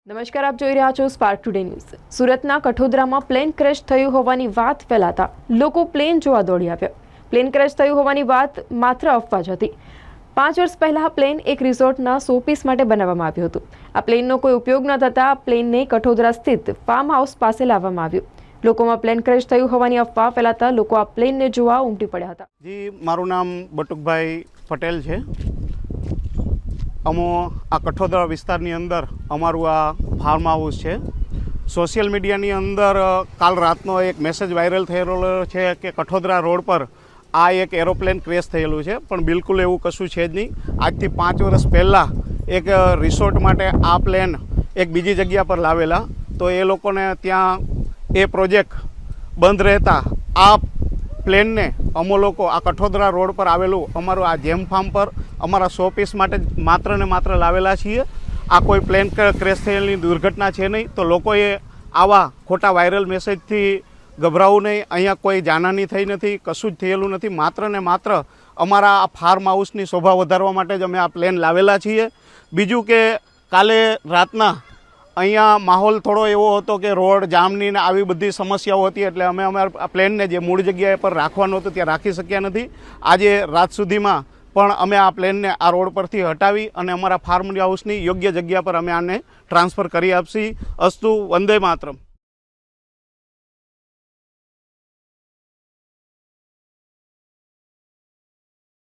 નમસ્કાર, આપ જોઈ રહ્યા છો સ્પાર્ક ટુડે ન્યૂઝ। સુરતના કઠોદરામાં પ્લેન ક્રેશ થયું હોવાની વાત ફેલાતા લોકો પ્લેન જોવા દોડી આવ્યા। પ્લેન ક્રેશ થયું હોવાની વાત માત્ર અફવા જ હતી। 5 વર્ષ પહેલા પ્લેન એક રિસોર્ટના શોપીસ માટે બનાવવામાં આવ્યું હતું। આ પ્લેનનો કોઈ ઉપયોગ ન થતા પ્લેનને કઠોદરા સ્થિત ફાર્મ હાઉસ પાસે લાવવામાં આવ્યું। લોકોમાં પ્લેન ક્રેશ થયું હોવાની અફવા ફેલાતા લોકો આ પ્લેનને જોવા ઉમટી પડ્યા હતા। જી, મારું નામ બટુકભાઈ પટેલ છે। અમો આ કઠોદરા વિસ્તારની અંદર અમારું આ ફાર્મ હાઉસ છે। સોશિયલ મીડિયાની અંદર કાલ રાતનો એક મેસેજ વાયરલ થયેલો છે કે કઠોદરા રોડ પર આ એક એરોપ્લેન ક્રેશ થયેલું છે, પણ બિલકુલ એવું કશું છે જ નહીં। આજથી 5 વર્ષ પહેલાં એક રિસોર્ટ માટે આ પ્લેન એક બીજી જગ્યા પર લાવેલા, તો એ લોકોને ત્યાં એ પ્રોજેક્ટ બંધ રહેતા આ પ્લેનને અમો લોકો આ કઠોદરા રોડ પર આવેલું અમારું આ જેમ ફાર્મ પર અમારા શોપીસ માટે માત્ર ને માત્ર લાવેલા છીએ। આ કોઈ પ્લેન ક્રેશ થયેલી દુર્ઘટના છે નહીં, તો લોકોએ આવા ખોટા વાયરલ મેસેજથી ગભરાવું નહીં। અહીંયા કોઈ જાનહાની થઈ નથી, કશું જ થયેલું નથી। માત્ર ને માત્ર અમારા આ ફાર્મ હાઉસની શોભા વધારવા માટે જ અમે આ પ્લેન લાવેલા છીએ। બીજું કે કાલે રાતના અહીંયા માહોલ થોડો એવો હતો કે રોડ જામની ને આવી બધી સમસ્યાઓ હતી, એટલે અમે અમારા પ્લેનને જે મૂળ જગ્યાએ પર રાખવાનું હતું ત્યાં રાખી શક્યા નથી। આજે રાત સુધીમાં પણ અમે આ પ્લેનને આ રોડ પરથી હટાવી અને અમારા ફાર્મ હાઉસની યોગ્ય જગ્યા પર અમે આને ટ્રાન્સફર કરી આપશી। અસ્તુ વંદે માતરમ।